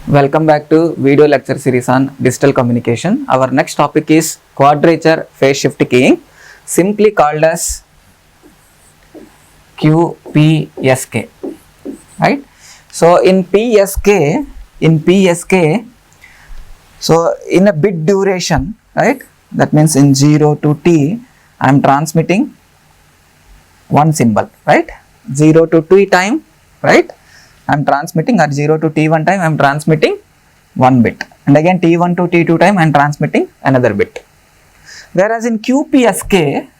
Welcome back to video lecture series on digital communication. Our next topic is quadrature phase shift keying, simply called as QPSK, right? So in PSK, so in a bit duration, right? That means in 0 to T, I am transmitting one symbol, right? 0 to T time, right? I am transmitting, or 0 to T1 time I am transmitting one bit, and again T1 to T2 time I am transmitting another bit. Whereas in QPSK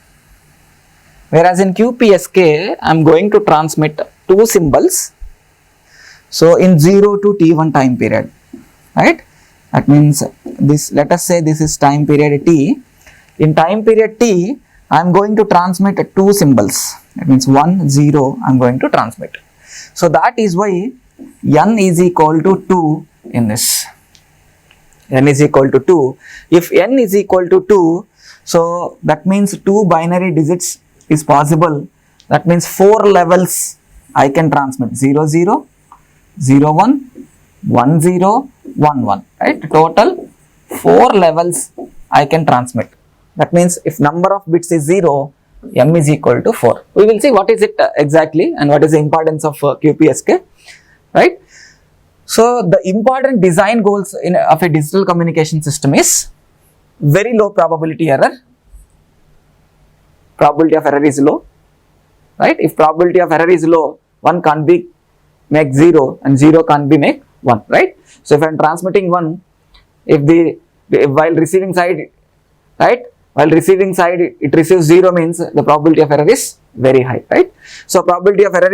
I am going to transmit two symbols. So in 0 to T1 time period, right? That means this, let us say this is time period T. In time period T, I am going to transmit two symbols. That means 1, 0 I am going to transmit. So that is why n is equal to 2 in this. N is equal to 2. If n is equal to 2, so that means 2 binary digits is possible. That means 4 levels I can transmit: 0, 0, 0, 1, 1, 0, 1, 1. Right? Total 4 levels I can transmit. That means if number of bits is 0, m is equal to 4. We will see what is it exactly and what is the importance of QPSK, right? So the important design goals of a digital communication system is very low probability error. Probability of error is low, right? If probability of error is low, 1 can't be make 0 and 0 can't be make 1, right? So if I am transmitting 1, while receiving side, right? While receiving side it receives 0 means the probability of error is very high, right? So probability of error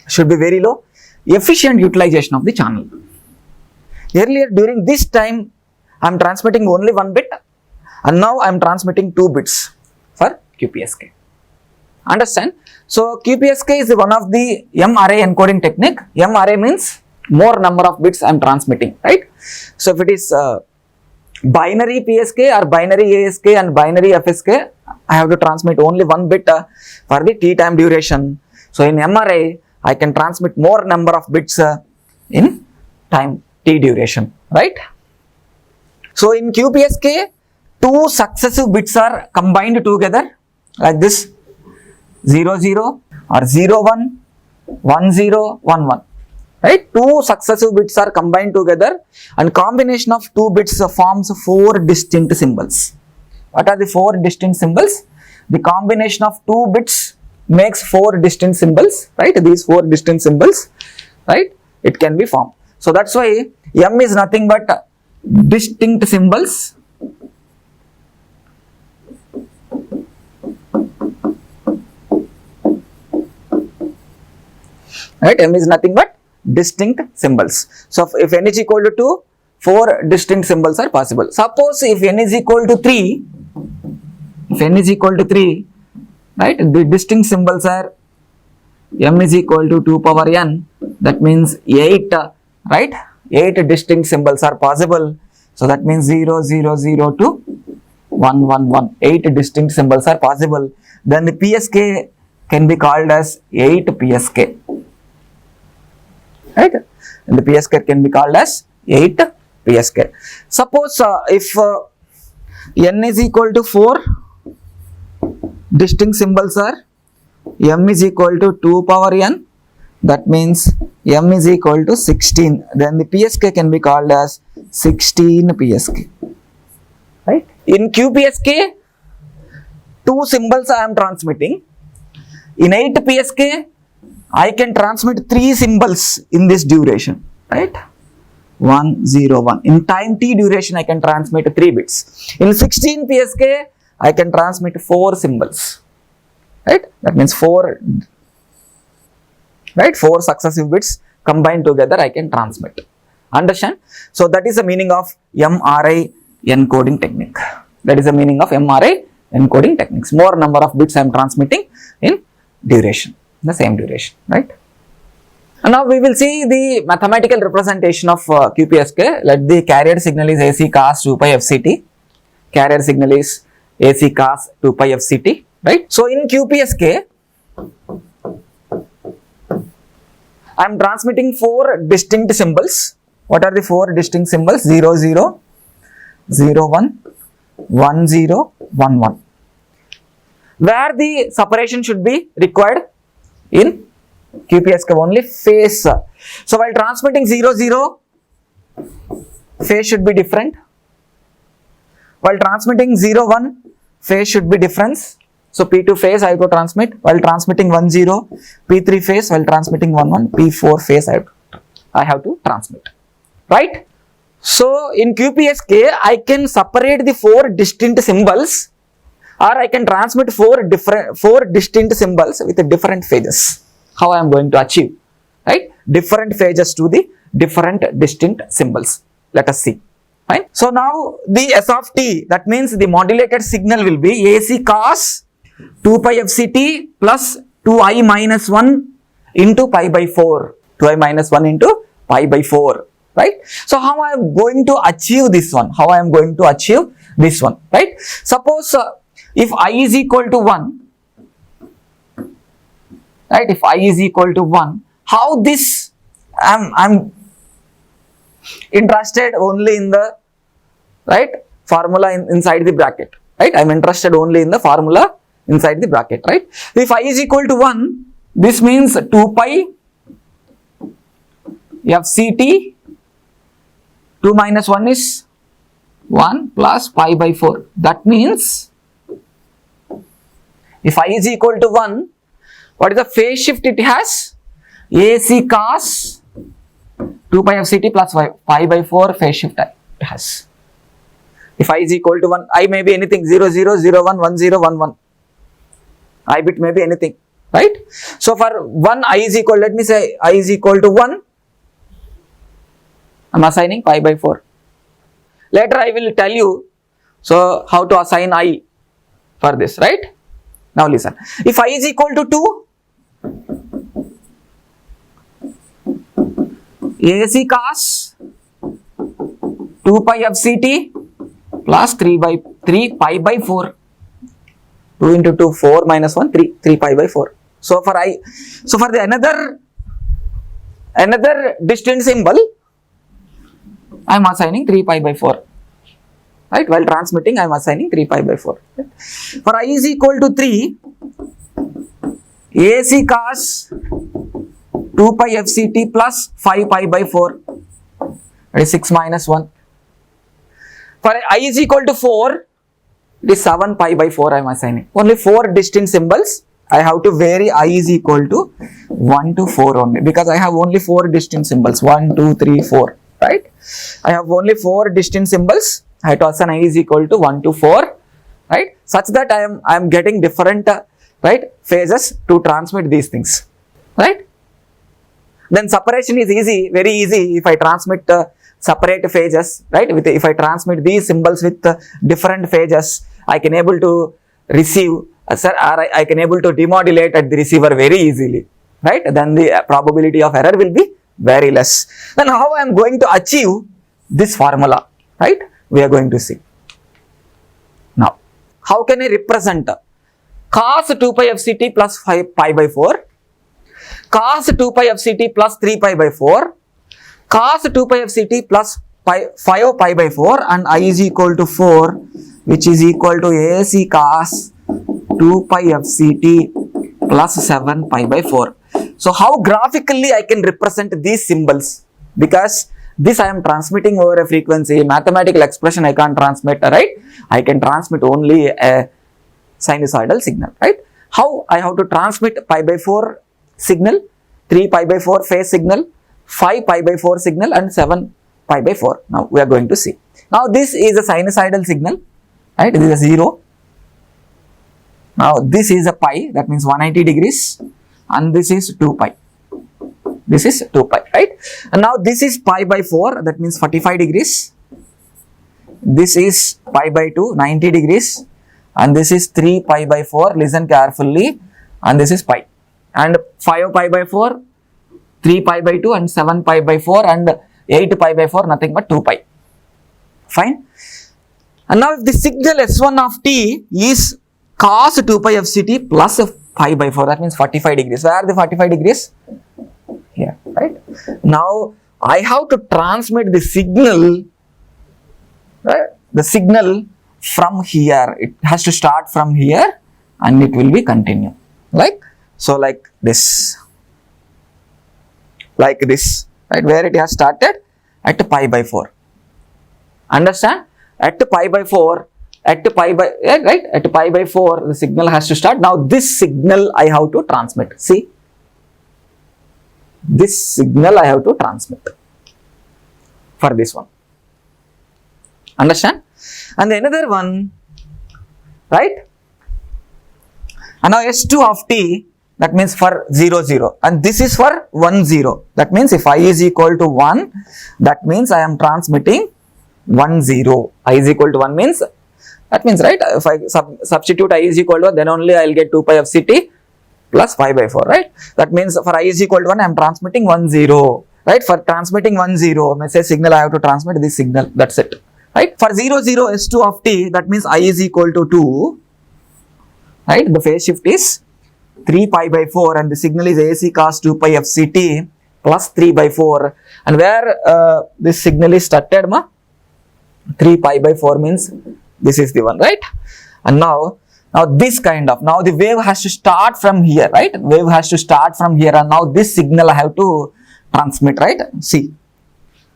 should be very low. Efficient utilization of the channel. Earlier during this time I am transmitting only one bit, and now I am transmitting 2 bits for QPSK. Understand? So QPSK is one of the M-array encoding technique. M-array means more number of bits I am transmitting, right? So if it is binary PSK or binary ASK and binary FSK, I have to transmit only one bit for the T time duration. So in M-array, I can transmit more number of bits in time T duration, right? So in QPSK, 2 successive bits are combined together like this: 0, 0 or 0, 1, 1, 0, 1, 1. Right? 2 successive bits are combined together, and combination of 2 bits forms 4 distinct symbols. What are the 4 distinct symbols? The combination of 2 bits makes 4 distinct symbols, right? These 4 distinct symbols, right? It can be formed. So that's why M is nothing but distinct symbols. Right? M is nothing but distinct symbols. So if n is equal to 2, 4 distinct symbols are possible. Suppose if n is equal to 3, right, the distinct symbols are m is equal to 2 power n, that means 8, right? 8 distinct symbols are possible. So that means 0, 0, 0 to 1, 1, 1. 8 distinct symbols are possible. Then the PSK can be called as 8 PSK. Right? And the PSK can be called as 8 PSK. Suppose if n is equal to 4, distinct symbols are m is equal to 2 power n, that means m is equal to 16. Then the PSK can be called as 16 PSK. Right? In QPSK, 2 symbols I am transmitting. In 8 PSK, I can transmit 3 symbols in this duration, right? 1, 0, 1. In time T duration, I can transmit 3 bits. In 16 PSK, I can transmit 4 symbols, right? That means 4 successive bits combined together I can transmit. Understand? So that is the meaning of M-array encoding technique. That is the meaning of M-array encoding techniques. More number of bits I am transmitting in duration. The same duration, right? And now we will see the mathematical representation of QPSK. Let the carrier signal is AC cos 2 pi FCT. Carrier signal is AC cos 2 pi FCT. right? So in QPSK, I am transmitting 4 distinct symbols. What are the 4 distinct symbols? 0, 0, 0, 1, 1, 0, 1, 1. Where the separation should be required? In QPSK only phase. So while transmitting 0, 0, phase should be different. While transmitting 0, 1, phase should be difference. So P2 phase I have to transmit. While transmitting 1, 0, P3 phase, while transmitting 1, 1, P4 phase I have to transmit. Right? So in QPSK, I can separate the 4 distinct symbols, or I can transmit 4 distinct symbols with different phases. How I am going to achieve? Right? Different phases to the different distinct symbols. Let us see. Fine. So now the S of t, that means the modulated signal will be AC cos 2 pi fct plus 2i minus 1 into pi by 4. 2i minus 1 into pi by 4. Right? So how I am going to achieve this one? How I am going to achieve this one? Right? Suppose if I is equal to 1, right? If I is equal to 1, how this I'm interested only in the right formula inside the bracket, right? I'm interested only in the formula inside the bracket, right? If I is equal to 1, this means 2 pi fct, 2 minus 1 is 1 plus pi by 4. That means if I is equal to 1, what is the phase shift it has? AC cos 2 pi fct plus pi by 4 phase shift it has. If I is equal to 1, I may be anything, 0, 0, 0, 1, 1, 0, 1, 1. I bit may be anything, right? So for 1, I is equal, let me say I is equal to 1, I am assigning pi by 4. Later I will tell you, so how to assign I for this, right? Now listen, if I is equal to 2, AC cos 2 pi fct plus 3 pi by 4. 2 into 2, 4 minus 1, 3 pi by 4. So for the another distant symbol, I am assigning 3 pi by 4. Right? While transmitting, I am assigning 3 pi by 4. Right? For I is equal to 3, AC cos 2 pi fct plus 5 pi by 4. That is 6 minus 1. For I is equal to 4, it is 7 pi by 4 I am assigning. Only 4 distinct symbols. I have to vary I is equal to 1 to 4 only, because I have only 4 distinct symbols. 1, 2, 3, 4. Right? I have only 4 distinct symbols. I have to assign I is equal to 1 to 4. Right? Such that I am getting different right phases to transmit these things. Right? Then separation is easy, very easy if I transmit separate phases, right? If I transmit these symbols with different phases, I can able to receive, or I can able to demodulate at the receiver very easily, right? Then the probability of error will be very less. Then how I am going to achieve this formula, right? We are going to see. Now, how can I represent cos 2 pi fct plus 5 pi by 4, cos 2 pi fct plus 3 pi by 4, cos 2 pi fct plus 5 pi by 4, and I is equal to 4, which is equal to AC cos 2 pi fct plus 7 pi by 4. So how graphically I can represent these symbols? Because this I am transmitting over a frequency, mathematical expression I can't transmit, right? I can transmit only a sinusoidal signal, right? How I have to transmit pi by 4 signal, 3 pi by 4 phase signal, 5 pi by 4 signal, and 7 pi by 4. Now we are going to see. Now this is a sinusoidal signal, right? This is a 0. Now this is a pi, that means 180 degrees, and this is 2 pi. This is 2 pi, right? And now this is pi by 4, that means 45 degrees. This is pi by 2, 90 degrees. And this is 3 pi by 4, listen carefully. And this is pi. And 5 pi by 4, 3 pi by 2, and 7 pi by 4, and 8 pi by 4, nothing but 2 pi. Fine. And now if the signal S1 of t is cos 2 pi FCT plus pi by 4. That means 45 degrees. Where are the 45 degrees? Here, right? Now I have to transmit the signal, right? The signal from here. It has to start from here and it will be continue. Like so, like this, right? Where it has started at pi by 4. Understand? At pi by 4. At pi by, right, at pi by 4 the signal has to start. Now this signal I have to transmit. See, this signal I have to transmit for this one. Understand? And the another one, right? And now S2 of t, that means for 0 0, and this is for 1 0. That means if I is equal to 1, that means I am transmitting 1 0. I is equal to 1 means, that means, right, if I substitute I is equal to 1, then only I will get 2 pi FCT plus pi by 4, right? That means for I is equal to 1, I am transmitting 1 0, right? For transmitting 1 0, message signal, I have to transmit this signal, that's it, right? For 0 0 S2 of t, that means I is equal to 2, right? The phase shift is 3 pi by 4 and the signal is AC cos 2 pi FCT plus 3 by 4, and where this signal is started, 3 pi by 4 means this is the one, right? And now this kind of, now the wave has to start from here, right? Wave has to start from here, and now this signal I have to transmit, right? See,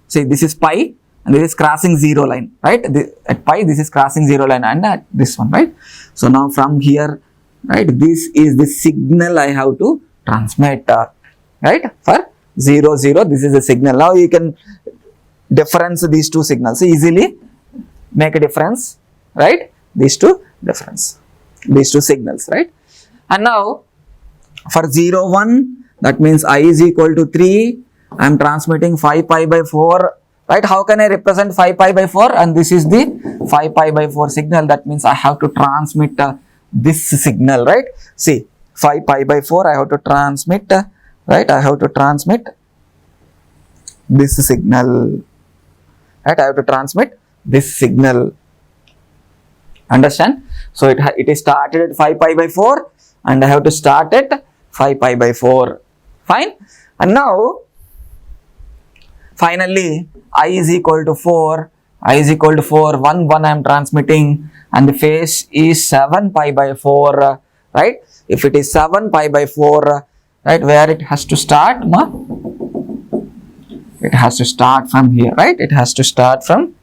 this is pi and this is crossing 0 line, right? At pi this is crossing 0 line, and at this one, right? So now from here, right, this is the signal I have to transmit, right? For 0 0, this is the signal. Now you can difference these two signals easily, make a difference, right? These two signals, right? And now for 0 1, that means I is equal to 3, I am transmitting 5 pi by 4, right? How can I represent 5 pi by 4? And this is the 5 pi by 4 signal. That means I have to transmit this signal, right? See, 5 pi by 4 I have to transmit, right? I have to transmit this signal, right? I have to transmit this signal. Understand? So it is started at 5 pi by 4 and I have to start at 5 pi by 4. Fine? And now finally I is equal to 4, 1 1 I am transmitting, and the phase is 7 pi by 4, right? If it is 7 pi by 4, right, where it has to start, it has to start from here, right? It has to start from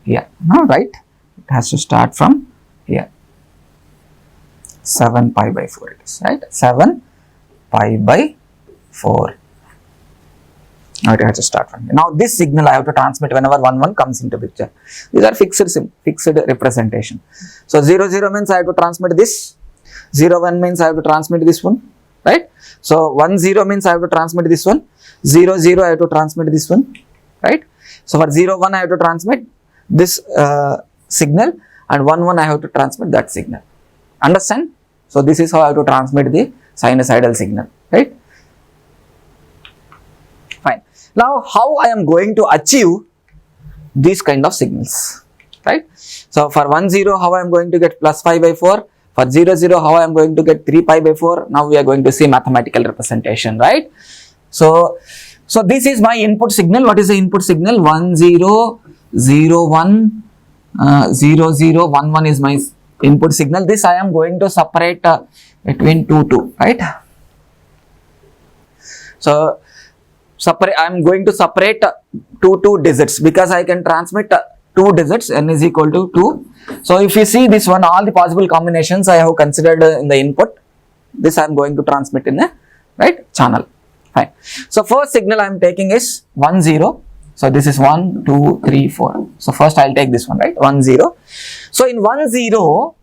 here, no, right? It has to start from here. 7 pi by 4 it is, right? 7 pi by 4. Now it has to start from here. Now this signal I have to transmit whenever 1 1 comes into picture. These are fixed representation. So 0 0 means I have to transmit this, 0 1 means I have to transmit this one, right? So 1 0 means I have to transmit this one, 0 0 I have to transmit this one, right? So for 0 1 I have to transmit this signal, and 1 1 I have to transmit that signal. Understand? So this is how I have to transmit the sinusoidal signal, right? Fine. Now how I am going to achieve these kind of signals, right? So for 1 0 how I am going to get plus 5 by 4, for 0 0 how I am going to get 3 pi by 4. Now we are going to see mathematical representation, right? So this is my input signal. What is the input signal? 1 0 0 1 0 0 1 1 is my input signal. This I am going to separate between 2 2, right? So I am going to separate 2 digits because I can transmit 2 digits, n is equal to 2. So if you see this one, all the possible combinations I have considered in the input, this I am going to transmit in a right channel. Fine. So first signal I am taking is 1 0. So this is 1 2 3 4. So first I will take this one, right? 1 0. So in 1 0,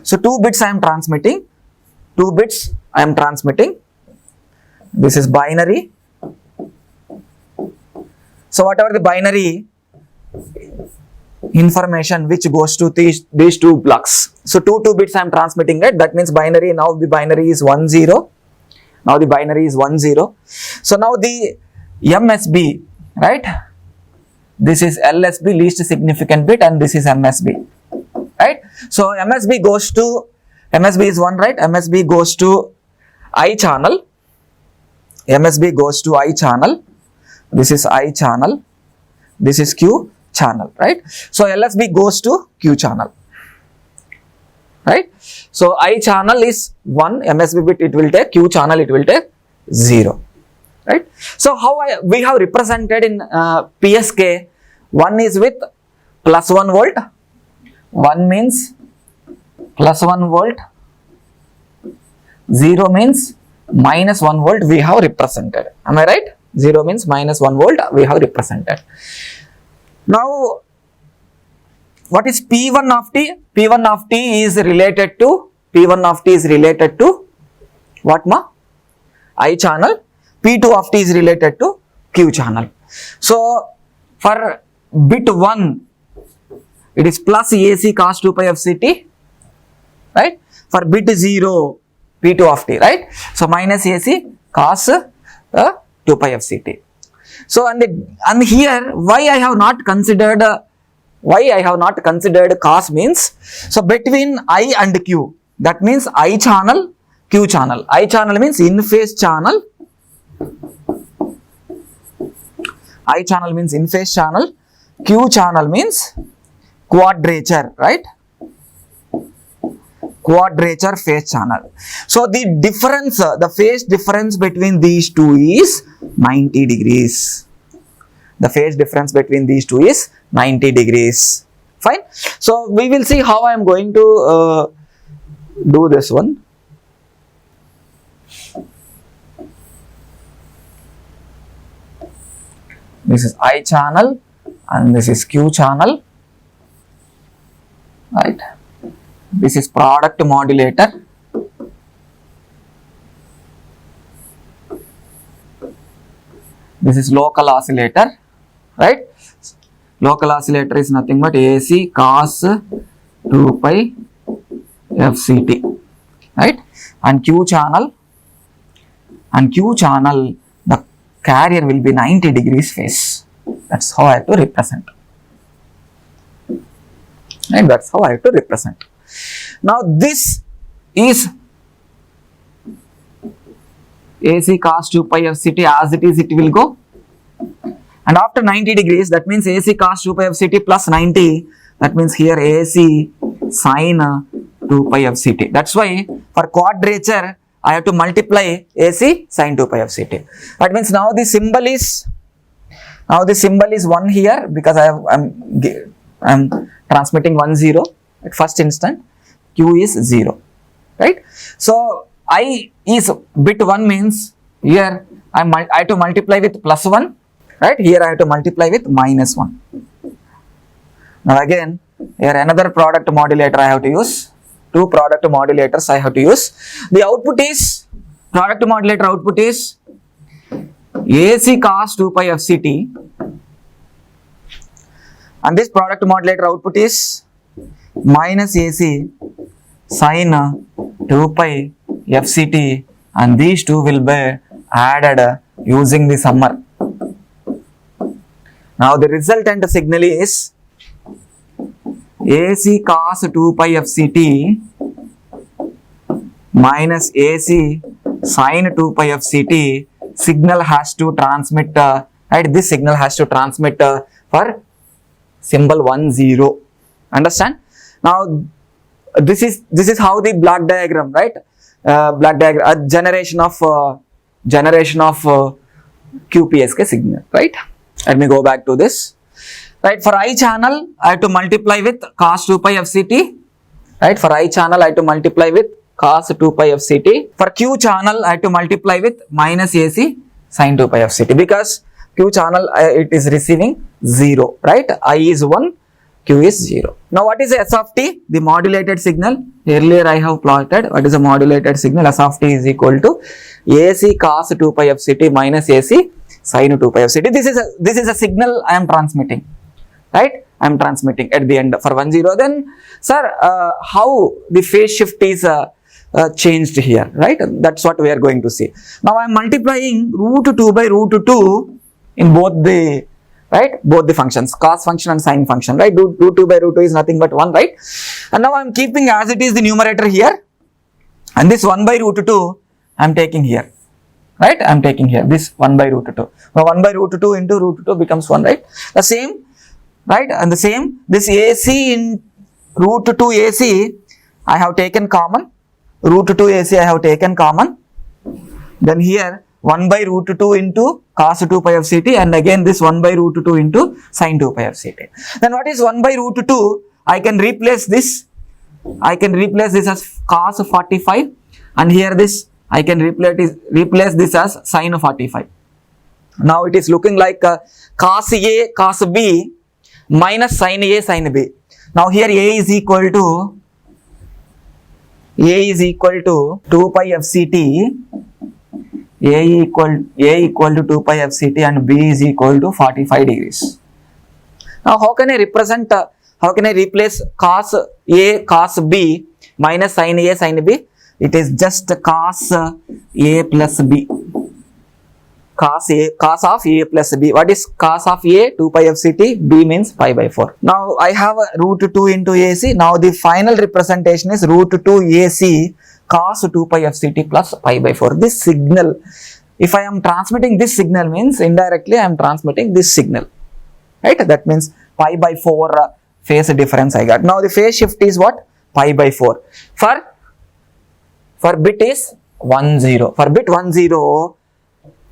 so 2 bits I am transmitting. 2 bits I am transmitting. This is binary. So whatever the binary information which goes to these 2 blocks. So 2 bits I am transmitting, right? That means binary. Now the binary is 1 0. Now the binary is 1 0. So now the MSB, right? this is LSB, least significant bit, and this is MSB, right? So MSB goes to, MSB is 1, right? MSB goes to I channel, MSB goes to I channel, this is I channel, this is Q channel, right? So LSB goes to Q channel, right? So I channel is 1, MSB bit it will take, Q channel it will take 0, right? So how we have represented in PSK, 1 is with plus 1 volt, 1 means plus 1 volt, 0 means minus 1 volt we have represented. Am I right? 0 means minus 1 volt we have represented. Now, what is P1 of t? P1 of t is related to, P1 of t is related to what ma? I channel. P2 of t is related to Q channel. So, for bit 1, it is plus AC cos 2 pi f ct, right? For bit 0, P2 of t, right? So, minus AC cos 2 pi f ct. So, and here, why I have not considered cos means, so between I and Q, that means I channel, Q channel. I channel means in phase channel, I channel means in phase channel, Q channel means quadrature, right? Quadrature phase channel. So the difference, the phase difference between these two is 90 degrees. The phase difference between these two is 90 degrees. Fine. So we will see how I am going to do this one. This is I channel and this is Q channel, right? This is product modulator. This is local oscillator, right? Local oscillator is nothing but AC cos 2 pi FCT, right? And Q channel, the carrier will be 90 degrees phase. That's how I have to represent. Right? That's how I have to represent. Now this is AC cos 2 pi FCT, as it is it will go, and after 90 degrees, that means AC cos 2 pi FCT plus 90, that means here AC sin 2 pi FCT. That's why for quadrature I have to multiply AC sin 2 pi FCT. That means now the symbol is 1 here, because I'm transmitting 1 0 at first instant. Q is 0, right? So I is bit 1 means here I have to multiply with plus 1, right? Here I have to multiply with minus 1. Now again, here another product modulator I have to use. Two product modulators I have to use. The output is, product modulator output is AC cos 2 pi FCT, and this product modulator output is minus AC sin 2 pi FCT, and these two will be added using the summer. Now the resultant signal is AC cos 2 pi FCT minus AC sin 2 pi FCT. Signal has to transmit, right? This signal has to transmit for symbol 1 0. Understand? Now this is how the block diagram, right? Block diagram, generation of QPSK signal, right? Let me go back to this. Right, for I channel, I have to multiply with cos 2 pi FCT. Right, for I channel, I have to multiply with cos 2 pi FCT. For Q channel, I have to multiply with minus AC sin 2 pi FCT, because Q channel, it is receiving 0, right? I is 1, Q is 0. Now, what is S of t? The modulated signal. Earlier, I have plotted what is a modulated signal. S of t is equal to AC cos 2 pi FCT minus AC sin 2 pi FCT. This is a signal I am transmitting. Right, I am transmitting at the end for 1 0. Then, sir, how the phase shift is changed here, right? That's what we are going to see. Now, I am multiplying root 2 by root 2 in both the right? Both the functions, cos function and sine function, right? Root 2 by root 2 is nothing but 1, right? And now I am keeping as it is the numerator here, and this 1 by root 2 I am taking here, right? I am taking here this 1 by root 2. Now 1 by root 2 into root 2 becomes 1, right? The same, right? And the same, this AC in root 2 AC I have taken common, root 2 AC I have taken common, then here 1 by root 2 into cos 2 pi of ct, and again this 1 by root 2 into sin 2 pi of ct. Then what is 1 by root 2? I can replace this as cos 45, and here this I can replace this as sin 45. Now it is looking like cos A cos B minus sin A sin B. Now here A is equal to 2 pi f ct, A equal to 2 pi f ct, and B is equal to 45 degrees. Now how can I replace cos A cos B minus sin A sin B? It is just cos A plus B. Cos of A plus B. What is cos of A? 2 pi f ct, B means pi by 4. Now I have root 2 into AC. Now the final representation is root 2 AC cos 2 pi f ct plus pi by 4. This signal, if I am transmitting this signal, means indirectly I am transmitting this signal, right? That means pi by 4 phase difference I got. Now the phase shift is what? Pi by 4. For bit is 1 0. For bit 1 0,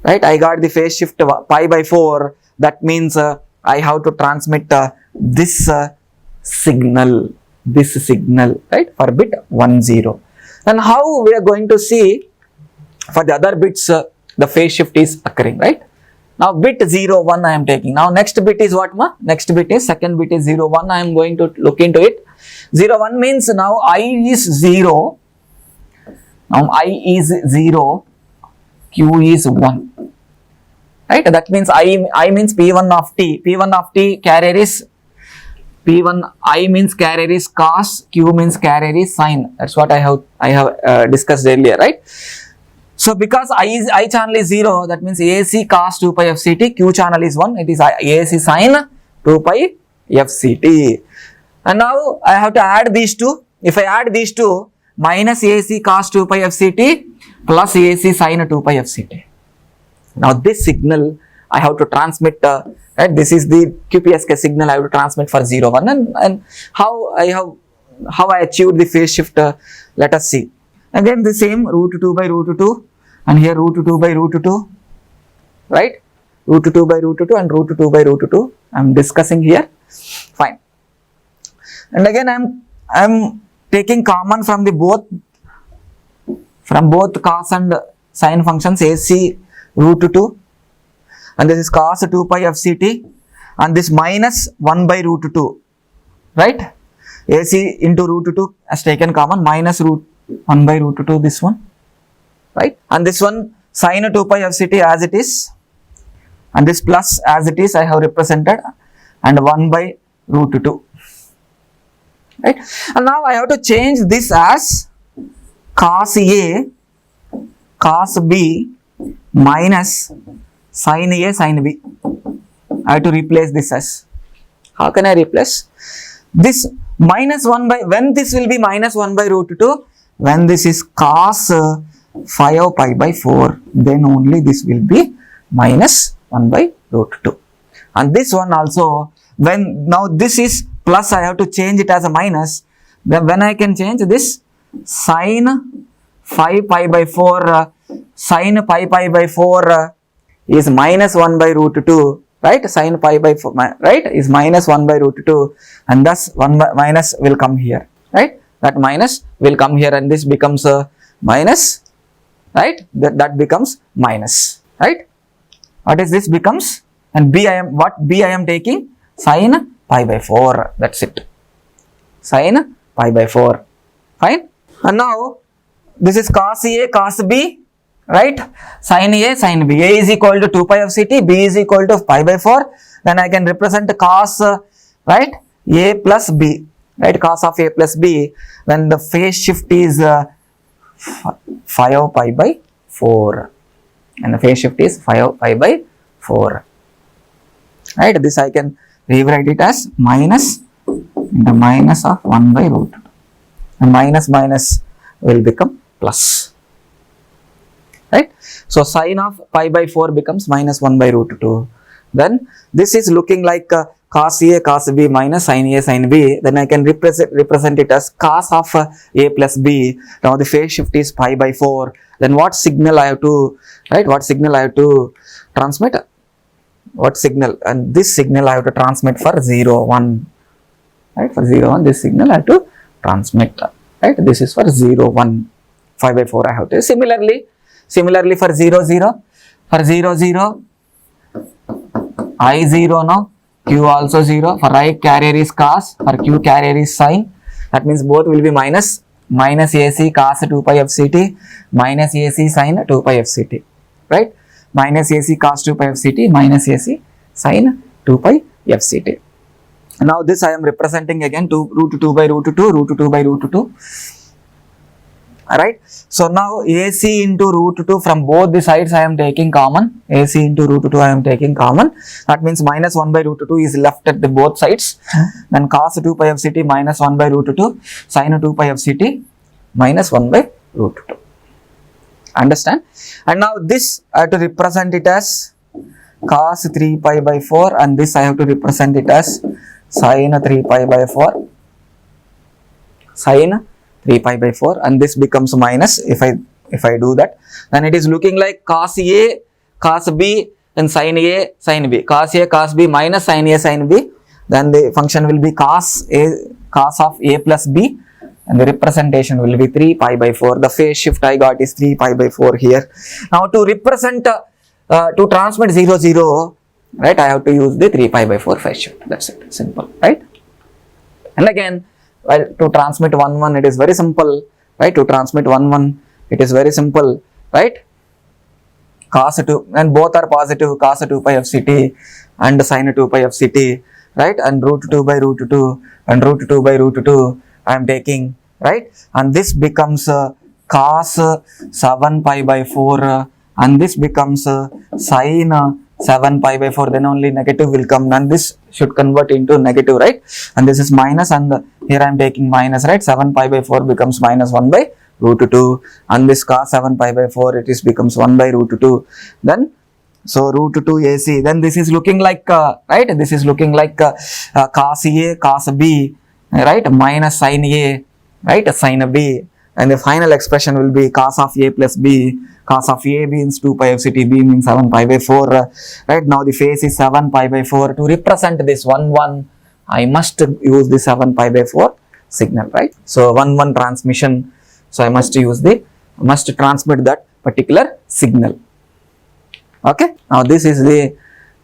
right, I got the phase shift pi by 4. That means I have to transmit this signal, right, for bit 1 0. And how we are going to see for the other bits the phase shift is occurring, right? Now bit 0 1 I am taking. Now next bit is what ma? Next bit is, second bit is 0 1. I am going to look into it. 0 1 means now I is 0. Now I is 0, Q is 1, right? That means I means P1 of t. P1 of t carrier is P1, I means carrier is cos, Q means carrier is sin. That's what I have discussed earlier, right? So because I channel is 0, that means AC cos 2 pi f ct, Q channel is 1, it is AC sin 2 pi f ct. And now I have to add these two. If I add these two, minus AC cos 2 pi f ct plus AC sin 2 pi f ct. Now this signal I have to transmit, right? This is the QPSK signal I have to transmit for 0 1, and how I achieved the phase shift, let us see. Again the same, root 2 by root 2, and here root 2 by root 2, right? Root 2 by root 2 and root 2 by root 2 I am discussing here. Fine. And again I am taking common from both cos and sin functions, AC root 2, and this is cos 2 pi f ct, and this minus 1 by root 2, right? AC into root 2 has taken common, minus root 1 by root 2, this one, right? And this one sin 2 pi f ct as it is, and this plus as it is I have represented, and 1 by root 2, right? And now I have to change this as cos A cos B minus sin A sin B. I have to replace this as, how can I replace this? Minus 1 by, when this will be minus 1 by root 2, when this is cos 5 pi by 4, then only this will be minus 1 by root 2. And this one also, when now this is plus, I have to change it as a minus. Then when I can change this, sin 5 pi by 4, sin pi by 4 is minus 1 by root 2, right? Sin pi by 4, right, is minus 1 by root 2, and thus 1 by minus will come here, right? That minus will come here, and this becomes a minus, right? That becomes minus, right? What is this becomes? And B I am taking? Sin pi by 4, that's it. Sin pi by 4, fine. And now this is cos A cos B, right? Sin A sin B. A is equal to 2 pi f ct, B is equal to pi by 4. Then I can represent cos, right, A plus B, right? Cos of A plus B, when the phase shift is 5 pi by 4, and the phase shift is 5 pi by 4. right? This I can rewrite it as minus into minus of 1 by root 2, and minus minus will become plus, right? So sine of pi by 4 becomes minus 1 by root 2. Then this is looking like cos A cos B minus sin A sin B. Then I can represent it as cos of A plus B. Now the phase shift is pi by 4. Then what signal I have to, right? What signal I have to transmit? What signal? And this signal I have to transmit for 0 1, right? For 0 1, this signal I have to transmit, right? This is for 0 1, 5 by 4 I have to. Similarly for 0 0, for 0 0, I 0 now, Q also 0. For I carrier is cos, for Q carrier is sin. That means both will be minus, minus AC cos 2 pi FCT minus AC sin 2 pi FCT, right? Minus AC cos 2 pi FCT minus AC sin 2 pi FCT. Now this I am representing again to root 2 by root 2, root 2 by root 2. Alright, so now AC into root 2 from both the sides I am taking common. AC into root 2 I am taking common. That means minus 1 by root 2 is left at the both sides. Then cos 2 pi FCT minus 1 by root 2, sin 2 pi FCT minus 1 by root 2. Understand? And now this I have to represent it as cos 3 pi by 4, and this I have to represent it as sin 3 pi by 4. Sin 3 pi by 4, and this becomes minus if I do that. Then it is looking like cos A cos B and sin A sin B, cos A cos B minus sin A sin B. Then the function will be cos of A plus B, and the representation will be 3 pi by 4. The phase shift I got is 3 pi by 4 here. Now to represent to transmit 0 0, right, I have to use the 3 pi by 4 phase shift. That's it, simple, right? And again, well, to transmit 1 1 it is very simple, right? To transmit 1 1 it is very simple, right? Cos 2, and both are positive, cos 2 pi FCT and sin 2 pi FCT, right? And root 2 by root 2 and root 2 by root 2 I am taking, right? And this becomes cos 7 pi by 4, and this becomes sin 7 pi by 4. Then only negative will come, and this should convert into negative, right? And this is minus, and here I am taking minus, right? 7 pi by 4 becomes minus 1 by root 2, and this cos 7 pi by 4 it is becomes 1 by root 2. Then so root 2 AC. Then this is looking like right? This is looking like cos A cos B, right? Minus sin A, right? Sin B, and the final expression will be cos of A plus B. Cos of A means 2 pi FCT, B means 7 pi by 4, right? Now the phase is 7 pi by 4. To represent this 1 1, I must use the 7 pi by 4 signal, right? So 1 1 transmission, so I must transmit that particular signal. Okay, now this is the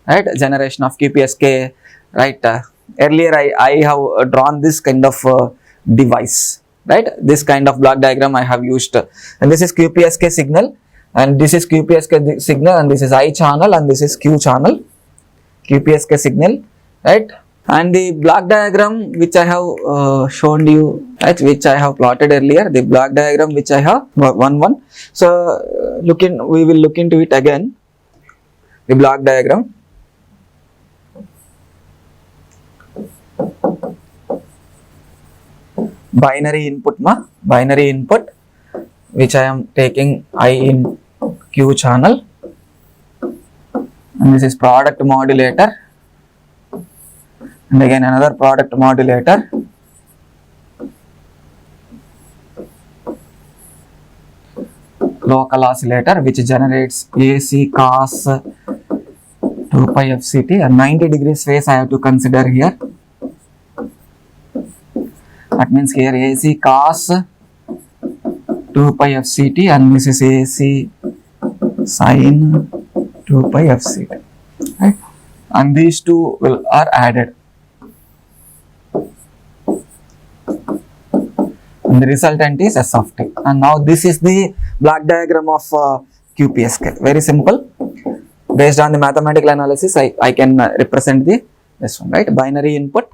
right generation of QPSK, right? Earlier I have drawn this kind of device, right? This kind of block diagram I have used, and this is QPSK signal, and this is QPSK signal, and this is I channel, and this is Q channel, QPSK signal, right? And the block diagram which I have shown you, right, which I have plotted earlier, the block diagram which I have 1 1. So we will look into it again. The block diagram. Binary input which I am taking I in Q channel, and this is product modulator, and again another product modulator, local oscillator which generates AC cos 2 pi FCT, and 90 degrees phase I have to consider here. That means here AC cos 2 pi FCT, and this is AC sin 2 pi FCT, right? And these two are added, and the resultant is S of t. And now this is the block diagram of QPSK. Very simple. Based on the mathematical analysis, I can represent this one, right? Binary input,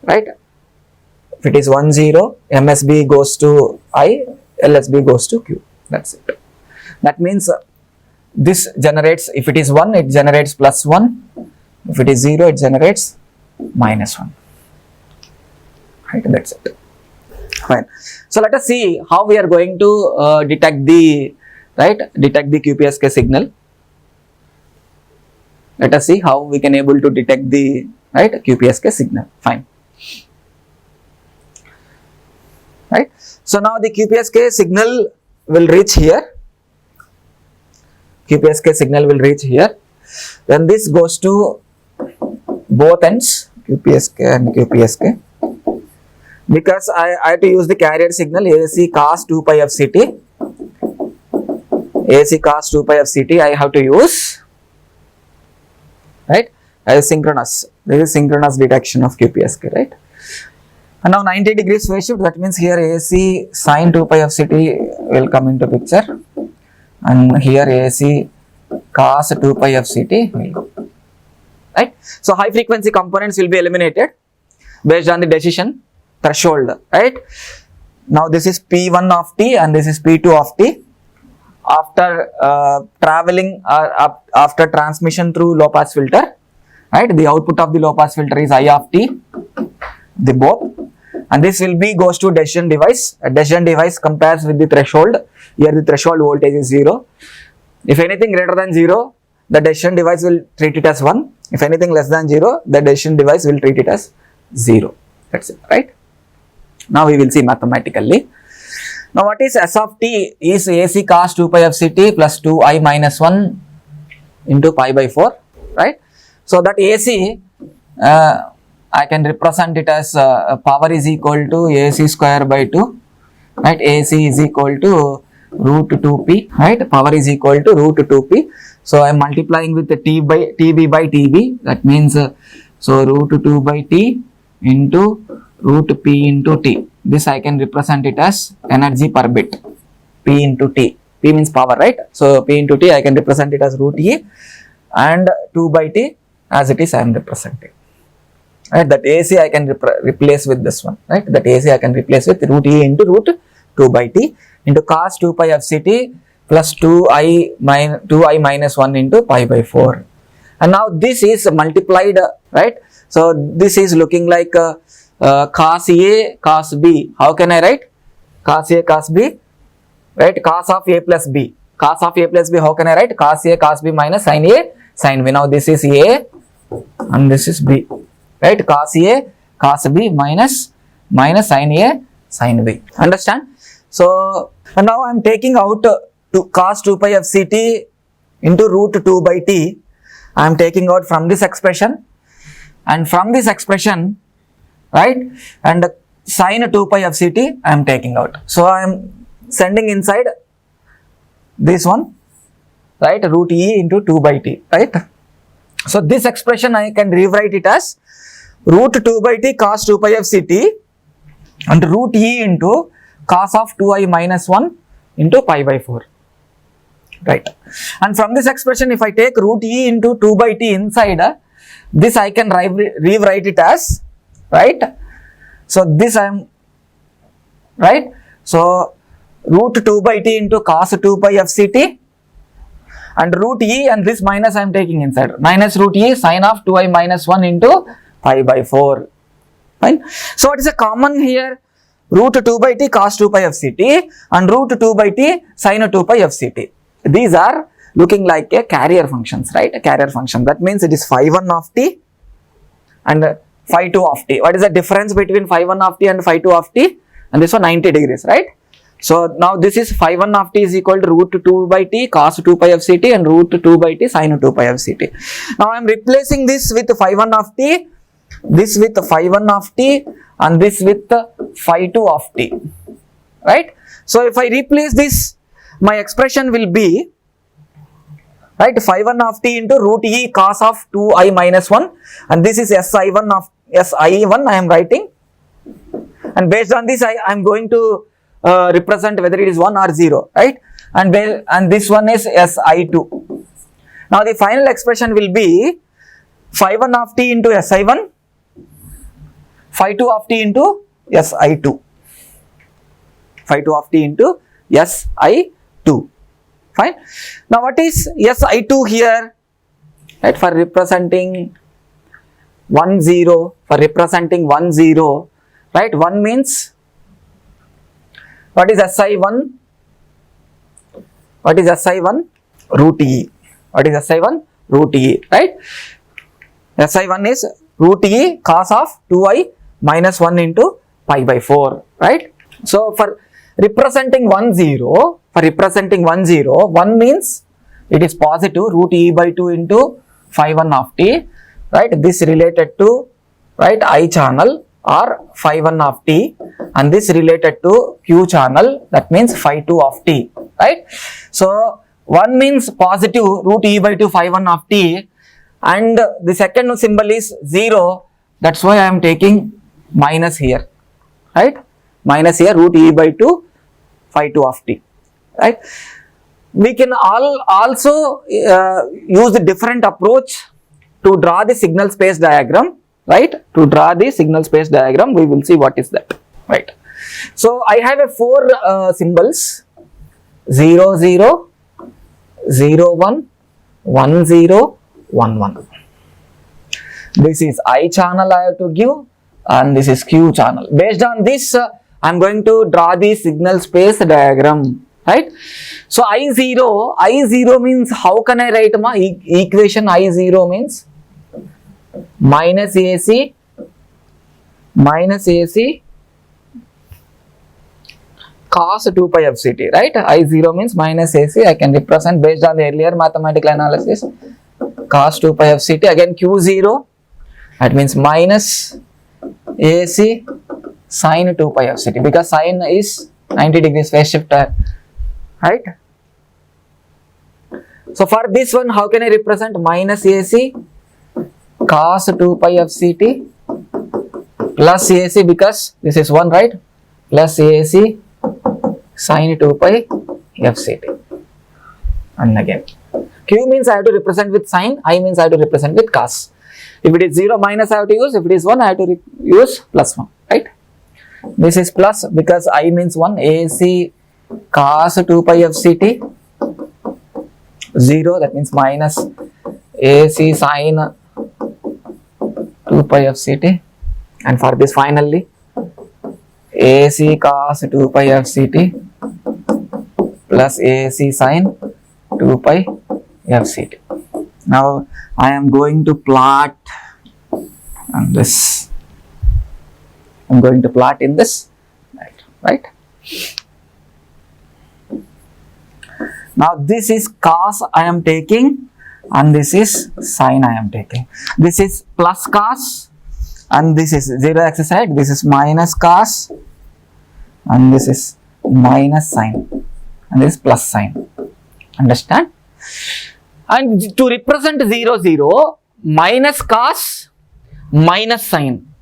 right? If it is 1 0, MSB goes to I, LSB goes to Q. That's it. That means this generates, if it is 1, it generates plus 1. If it is 0, it generates minus 1. Right, that's it. Fine. So let us see how we are going to detect the QPSK signal. Let us see how we can able to detect the QPSK signal. Fine. Right. So now the QPSK signal will reach here. QPSK signal will reach here. Then this goes to both ends, QPSK and QPSK. Because I have to use the carrier signal AC cos 2 pi of Ct. AC cos 2 pi of Ct I have to use, right, as synchronous. This is synchronous detection of QPSK, right? And now 90 degrees phase shift, that means here AC sin 2 pi of Ct will come into picture, and here AC cos 2 pi of Ct will go, right? So high frequency components will be eliminated based on the decision threshold, right? Now this is P1 of t and this is P2 of t. After traveling after transmission through low pass filter, right, the output of the low pass filter is I of t, the both, and this will be goes to decision device. A decision device compares with the threshold. Here the threshold voltage is 0. If anything greater than 0, the decision device will treat it as 1. If anything less than 0, the decision device will treat it as 0. That's it, right? Now we will see mathematically. Now what is S of t is AC cos 2 pi of Ct plus 2i minus 1 into pi by 4, right? So that AC, I can represent it as power is equal to AC square by 2, right? AC is equal to root 2p, right? Power is equal to root 2p. So I am multiplying with the TB by TB. That means, so root 2 by t into root p into t. This I can represent it as energy per bit, p into t. P means power, right? So p into t I can represent it as root e, and 2 by t as it is I am representing. Right? That AC I can replace with this one, right? That AC I can replace with root e into root 2 by t into cos 2 pi of Ct plus 2i minus 1 into pi by 4. And now this is multiplied, right? So this is looking like cos A, cos B. How can I write? Cos A, cos B, right? Cos of A plus B. Cos of A plus B, how can I write? Cos A, cos B minus sin A, sin B. Now this is A and this is B, right? Cos A, cos B minus sin A, sin B. Understand? So and now I am taking out cos 2 pi of Ct into root 2 by t. I am taking out from this expression, and from this expression, right, and sin 2 pi of Ct I am taking out. So I am sending inside this one, right, root e into 2 by t, right. So this expression I can rewrite it as root 2 by t cos 2 pi of Ct and root e into cos of 2i minus 1 into pi by 4, right. And from this expression, if I take root e into 2 by t inside, this I can rewrite it as, right. So this I am, right. So root 2 by t into cos 2 pi of Ct and root e, and this minus I am taking inside, minus root e sin of 2i minus 1 into pi by 4. Fine. So what is a common here? Root 2 by t cos 2 pi of Ct and root 2 by t sin 2 pi of Ct. These are looking like a carrier functions, right? A carrier function. That means it is phi 1 of t and phi 2 of t. What is the difference between phi 1 of t and phi 2 of t? And this one 90 degrees, right? So now this is phi 1 of t is equal to root 2 by t cos 2 pi of Ct and root 2 by t sin 2 pi of Ct. Now I am replacing this with phi 1 of t, this with phi 1 of t and this with phi 2 of t, right? So if I replace this, my expression will be, right, phi 1 of t into root e cos of 2i minus 1, and this is si1 of si1 I am writing, and based on this I am going to represent whether it is 1 or 0, right, and this one is si2. Now the final expression will be phi 1 of t into si1, phi 2 of t into si2, phi 2 of t into si2, Fine. Now what is SI2 here? Right, for representing 1 0, for representing 1 0, right? 1 means, what is SI1? What is SI1? Root E. What is SI1? Root E, right? SI1 is root E cos of 2i minus 1 into pi by 4, right? So for representing 1 0, 1 means it is positive root E by 2 into phi 1 of t, right? This related to, right, I channel or phi 1 of t, and this related to q channel, that means phi 2 of t, right? So 1 means positive root E by 2 phi 1 of t, and the second symbol is 0, that's why I am taking minus here, right? Minus here root E by 2 phi 2 of t, right? We can also use the different approach to draw the signal space diagram, right? To draw the signal space diagram, we will see what is that, right? So I have a 4 symbols, 0 0, 0 1, 1 0, 1 1. This is I channel I have to give, and this is Q channel. Based on this, I am going to draw the signal space diagram, right? So I0 means, how can I write my equation? I0 means minus AC cos 2 pi FCT, right? I0 means minus AC. I can represent based on the earlier mathematical analysis, cos 2 pi FCT. Again Q0, that means minus AC sin 2 pi FCT, because sin is 90 degrees phase shifter, right? So for this one, how can I represent? Minus AC cos 2 pi FCT plus AC, because this is 1, right? Plus AC sin 2 pi FCT. And again, Q means I have to represent with sin, I means I have to represent with cos. If it is 0, minus I have to use, if it is 1, I have to use plus 1, right? This is plus because I means 1, AC cos 2 pi FCT, 0, that means minus AC sin 2 pi FCT, and for this finally AC cos 2 pi FCT plus AC sin 2 pi FCT. Now I am going to plot on this. I am going to plot in this, right? Now this is cos I am taking, and this is sin I am taking. This is plus cos, and this is 0 axis side. This is minus cos, and this is minus sin, and this is plus sin. Understand? And to represent 0 0, minus cos minus sin,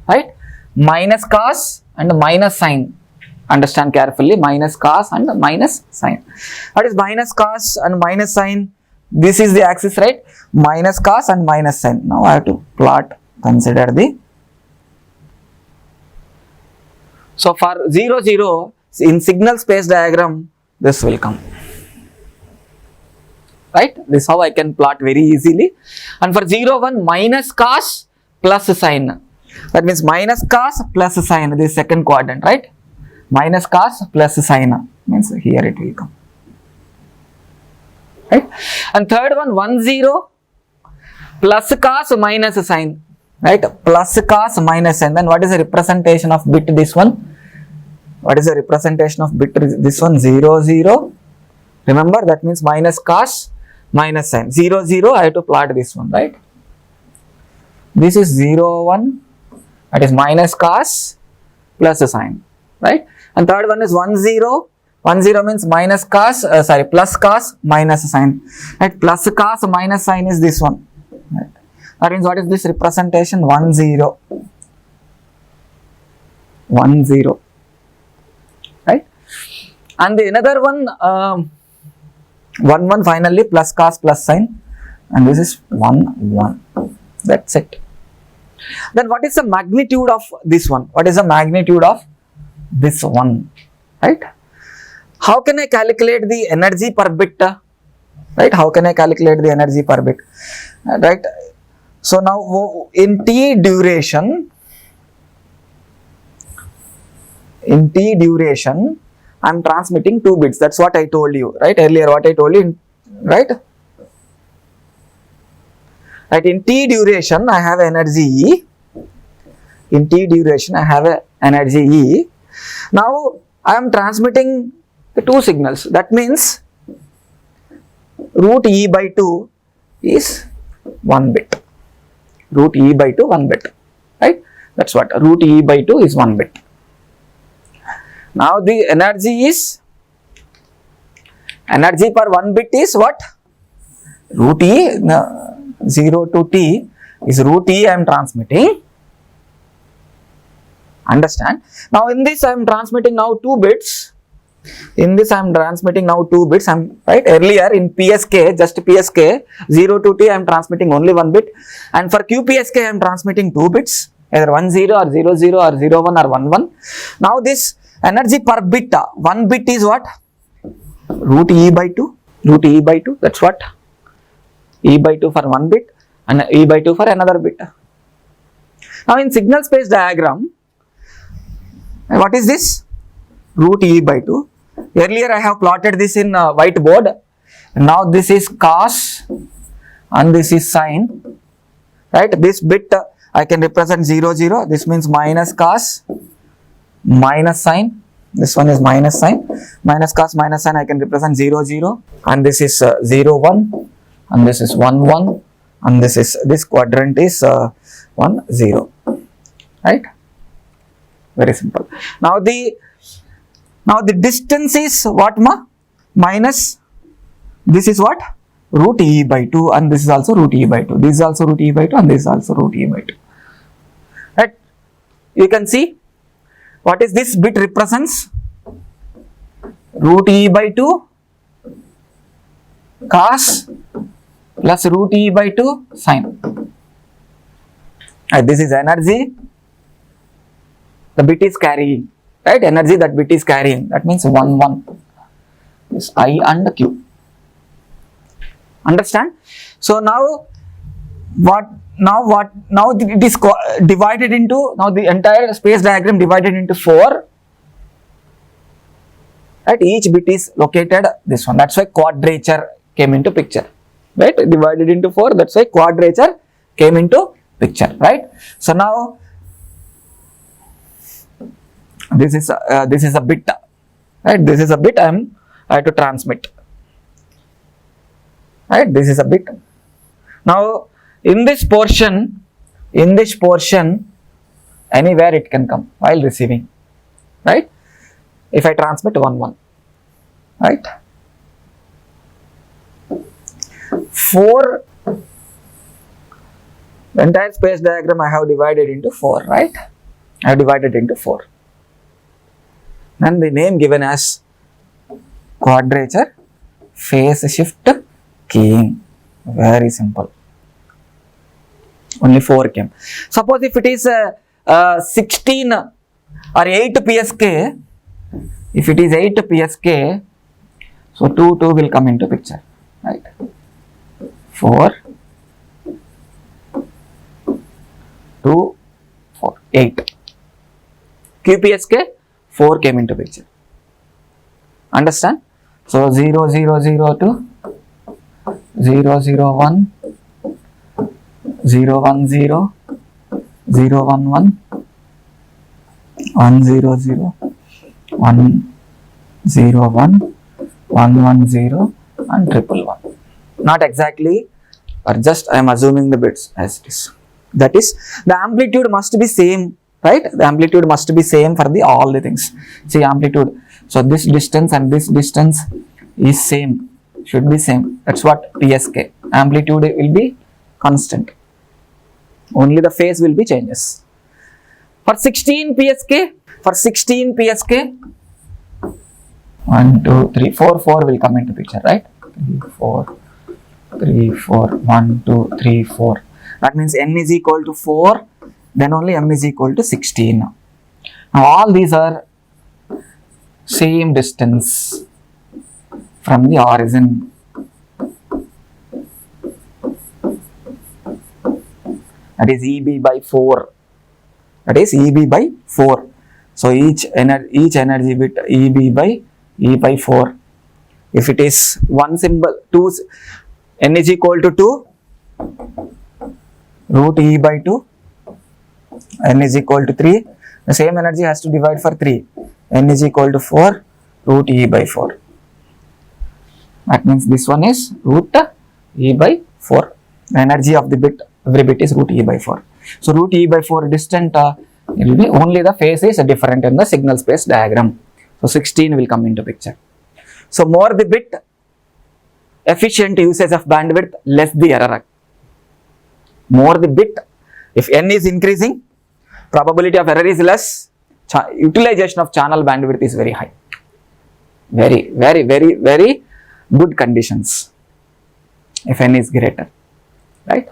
right? Minus cos and minus sin. Understand carefully, minus cos and minus sin. What is minus cos and minus sin? This is the axis, right? Minus cos and minus sin. Now I have to plot, consider the. So for 0 0, in signal space diagram, this will come, right? This is how I can plot very easily. And for 0 1, minus cos plus sin. That means minus cos plus sin, this second quadrant, right? Minus cos plus sin means here it will come, right? And third one, 1 0 plus cos minus sin, right? Plus cos minus sin. Then what is the representation of bit this one? What is the representation of bit this one? 0 0. Remember, that means minus cos minus sin. 0 0, I have to plot this one, right? This is 0 1, that is minus cos plus sin, right? And third one is 1 0. 1 0 means minus cos, plus cos minus sin, right? Plus cos minus sin is this one, right? That means what is this representation? 1 0. 1 0, right? And the another one, 1 1 finally, plus cos plus sin, and this is 1 1. That's it. Then what is the magnitude of this one? What is the magnitude of this one, right? How can I calculate the energy per bit? Right? How can I calculate the energy per bit? Right? So now in t duration, I'm transmitting 2 bits. That's what I told you, right? Earlier, what I told you, right? Right, in t duration, I have energy E. In t duration, I have energy E. Now, I am transmitting the 2 signals. That means root E by 2 is 1 bit. Root E by 2, 1 bit. Right? That's what root E by 2 is 1 bit. Now, the energy per 1 bit is what? Root E, 0 to t is root E I am transmitting. Understand? Now, in this I am transmitting now 2 bits. In this I am transmitting now 2 bits. Right? Earlier in PSK, just PSK, 0 to t I am transmitting only 1 bit. And for QPSK I am transmitting 2 bits. Either 1 0 or 0 0 or 0 1 or 1 1. Now, this energy per bit, 1 bit is what? Root E by 2. Root E by 2. That's what? E by 2 for 1 bit and E by 2 for another bit. Now, in signal space diagram, what is this? Root E by 2. Earlier I have plotted this in whiteboard. Now this is cos and this is sine. Right? This bit I can represent 0 0. This means minus cos, minus sine. This one is minus sine. Minus cos, minus sine I can represent 0 0. And this is 0 1. And this is 1 1. And this quadrant is 1 0. Right? Very simple. Now the distance is what, ma? Minus, this is what? Root E by 2 and this is also root E by 2. This is also root E by 2 and this is also root E by 2. Right? You can see what is this bit represents? Root E by 2 cos plus root E by 2 sine. Right? This is energy the bit is carrying, right? Energy that bit is carrying. That means 1 1 is I and Q. Understand? So now it is divided into, now the entire space diagram divided into 4. Right? Each bit is located this one. That's why quadrature came into picture. Right? Divided into 4. That's why quadrature came into picture. Right? So now this is a bit, right? This is a bit I have to transmit, right? This is a bit. Now in this portion, anywhere it can come while receiving, right? If I transmit 1 1, right? 4, the entire space diagram I have divided into 4, right? I have divided into 4. And the name given as quadrature phase shift keying. Very simple. Only 4 came. Suppose if it is 16 or 8 PSK, if it is 8 PSK, so 2 will come into picture. Right? 4, 2, 4, 8. QPSK, 4 came into picture. Understand? So 0 0 0 2, 0 0 1, 0 1 0, 0 1 1, 1 0 0, 1 0 1, 1 1 0 and 111. Not exactly, but just I am assuming the bits as it is. That is, the amplitude must be same, right? The amplitude must be same for all the things. See, amplitude. So this distance and this distance is same, should be same. That's what PSK. Amplitude will be constant. Only the phase will be changes. For 16 PSK, 1 2 3 4 4 will come into picture, right? 3 4 1 2 3 4. That means n is equal to 4, then only m is equal to 16. Now all these are same distance, from the origin. That is EB by 4. That is EB by 4. So each energy bit EB by E by 4. If it is one symbol, n is equal to 2, root E by 2, n is equal to 3, the same energy has to divide for 3, n is equal to 4, root E by 4. That means this one is root E by 4. The energy of the bit, every bit is root E by 4. So root E by 4 distant, it will be only the phase is different in the signal space diagram. So 16 will come into picture. So more the bit efficient usage of bandwidth, less the error. More the bit, if n is increasing, probability of error is less, utilization of channel bandwidth is very high. Very, very, very, very good conditions if n is greater, right?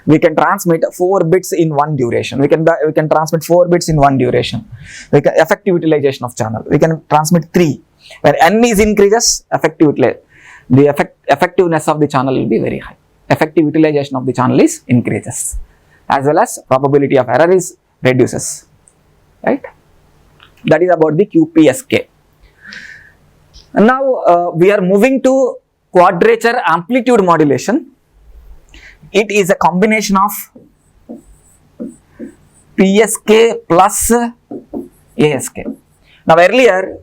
We can transmit 4 bits in one duration. We can transmit 4 bits in one duration. We can effective utilization of channel. We can transmit 3. When n is increases, the effectiveness of the channel will be very high. Effective utilization of the channel is increases, as well as probability of error is reduces, right? That is about the QPSK. And now we are moving to quadrature amplitude modulation. It is a combination of PSK plus ASK. Now earlier,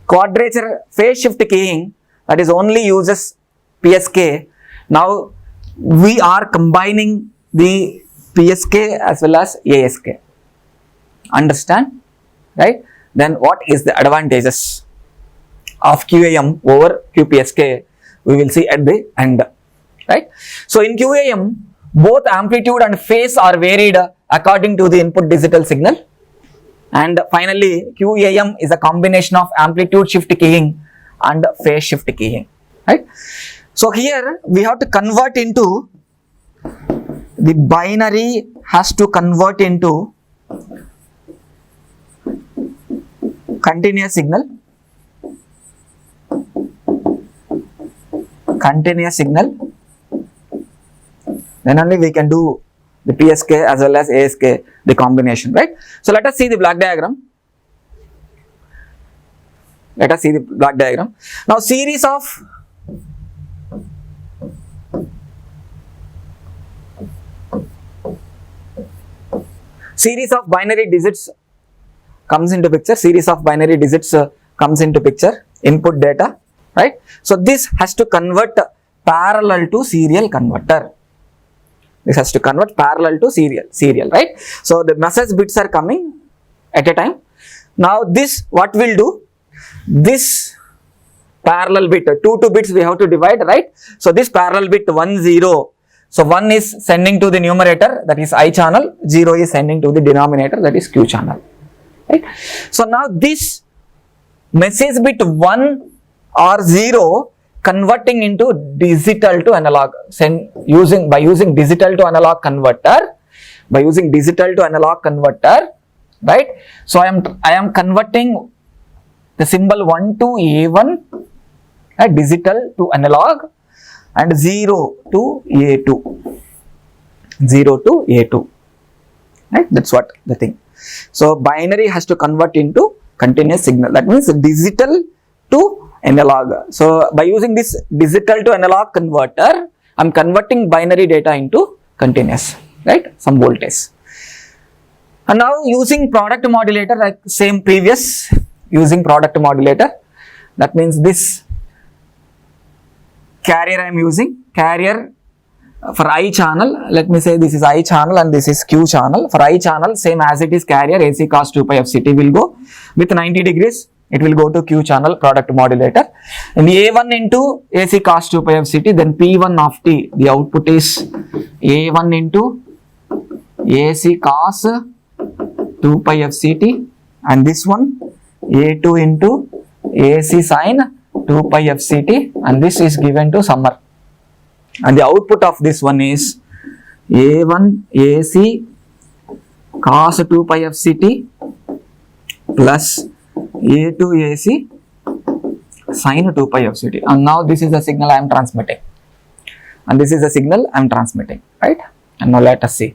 quadrature phase shift keying, that is only uses PSK. Now we are combining the PSK as well as ASK. Understand? Right? Then what is the advantages of QAM over QPSK? We will see at the end. Right? So in QAM, both amplitude and phase are varied according to the input digital signal. And finally, QAM is a combination of amplitude shift keying and phase shift keying. Right? So here we have to convert into the binary has to convert into continuous signal. Then only we can do the PSK as well as ASK, the combination, right? So let us see the block diagram. Now series of binary digits comes into picture. Input data, right? So this has to convert parallel to serial converter. Serial, right? So the message bits are coming at a time. Now this, what will do? This parallel bit, 2 bits we have to divide, right? So this parallel bit 1, 0. So 1 is sending to the numerator, that is I channel, 0 is sending to the denominator, that is Q channel, right? So now this message bit 1 or 0 converting into digital to analog, by using digital to analog converter, right? So I am converting the symbol 1 to A1, digital to analog, and 0 to A2, right? That's what the thing. So binary has to convert into continuous signal. That means digital to analog. So by using this digital to analog converter, I am converting binary data into continuous, right? Some voltage. And now using product modulator, like same previous, using product modulator. That means this carrier I am using, carrier for I channel, let me say this is I channel and this is Q channel. For I channel, same as it is carrier, AC cos 2 pi FCT will go with 90 degrees. It will go to Q channel product modulator. In the A1 into AC cos 2 pi FCT, then P1 of T, the output is A1 into AC cos 2 pi FCT, and this one A2 into AC sin 2 pi FCT, and this is given to summer. And the output of this one is A1 AC cos 2 pi FCT plus A2 AC sine 2 pi f ct. And now this is the signal I am transmitting. And this is the signal I am transmitting, right? And now let us see.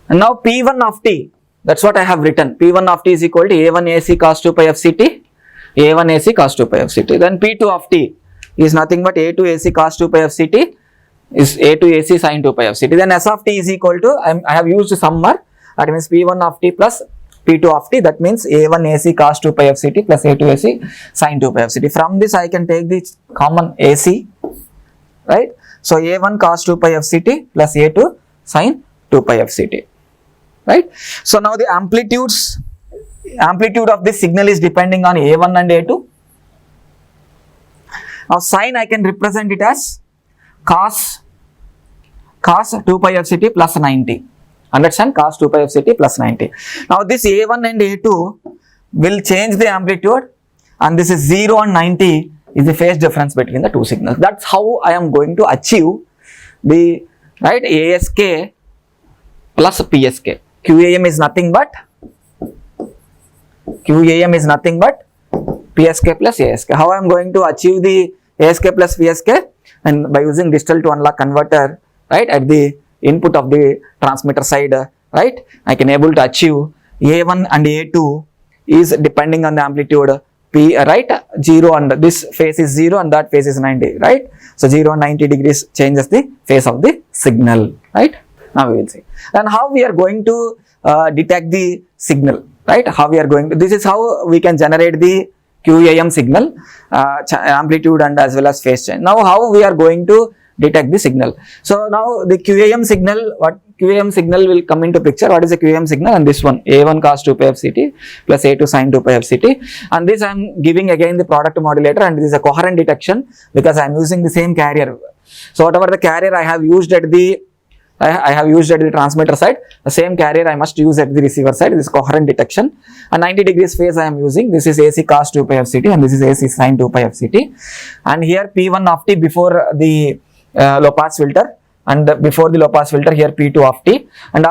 And now P1 of t, that's what I have written. P1 of t is equal to A1 AC cos 2 pi f ct, A1 AC cos 2 pi f ct. Then P2 of t is nothing but A2 AC cos 2 pi f ct is A2 AC sin 2 pi f ct. Then S of t is equal to, I have used summer, that means P1 of t plus P2 of t, that means A1 AC cos 2 pi f ct plus A2 AC sin 2 pi f ct. From this I can take the common AC, right? So A1 cos 2 pi f ct plus A2 sin 2 pi f ct, right? So now the amplitude of this signal is depending on A1 and A2. Now sin I can represent it as cos 2 pi f ct plus 90. Understand? Cos 2 pi f ct plus 90. Now this A1 and A2 will change the amplitude, and this is 0 and 90 is the phase difference between the two signals. That's how I am going to achieve the, right, ASK plus PSK. QAM is nothing but PSK plus ASK. How I am going to achieve the ASK plus PSK? And by using digital to analog converter, right, at the input of the transmitter side, right, I can able to achieve A1 and A2 is depending on the amplitude P, right, 0 and this phase is 0 and that phase is 90, right? So 0 and 90 degrees changes the phase of the signal, right? Now we will see. And how we are going to detect the signal, right? How we are going to, this is how we can generate the QAM signal, amplitude and as well as phase change. Now how we are going to detect the signal? So now the QAM signal, what QAM signal will come into picture? What is the QAM signal? And this one, A1 cos 2 pi f ct plus A2 sin 2 pi f ct. And this I am giving again the product modulator, and this is a coherent detection because I am using the same carrier. So whatever the carrier I have used at the transmitter side, the same carrier I must use at the receiver side. This is coherent detection. And 90 degrees phase I am using. This is AC cos 2 pi f ct and this is AC sin 2 pi f ct. And here P1 of t before the low pass filter, and before the low pass filter here P2 of t. And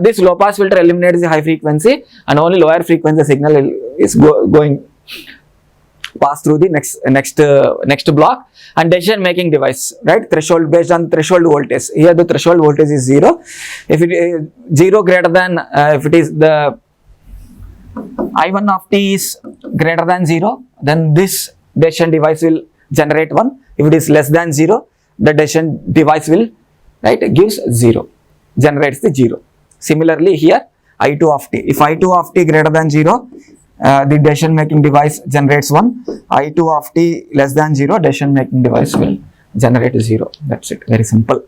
this low pass filter eliminates the high frequency, and only lower frequency signal is going pass through the next block. And decision making device, right, threshold based on threshold voltage. Here the threshold voltage is 0. If it is 0 greater than, if it is the I1 of t is greater than 0, then this decision device will generate 1. If it is less than 0, the decision device will, right, gives 0, generates the 0. Similarly here I2 of t, if I2 of t greater than 0, the decision making device generates 1. I2 of t less than 0, decision making device will generate 0. That's it, very simple,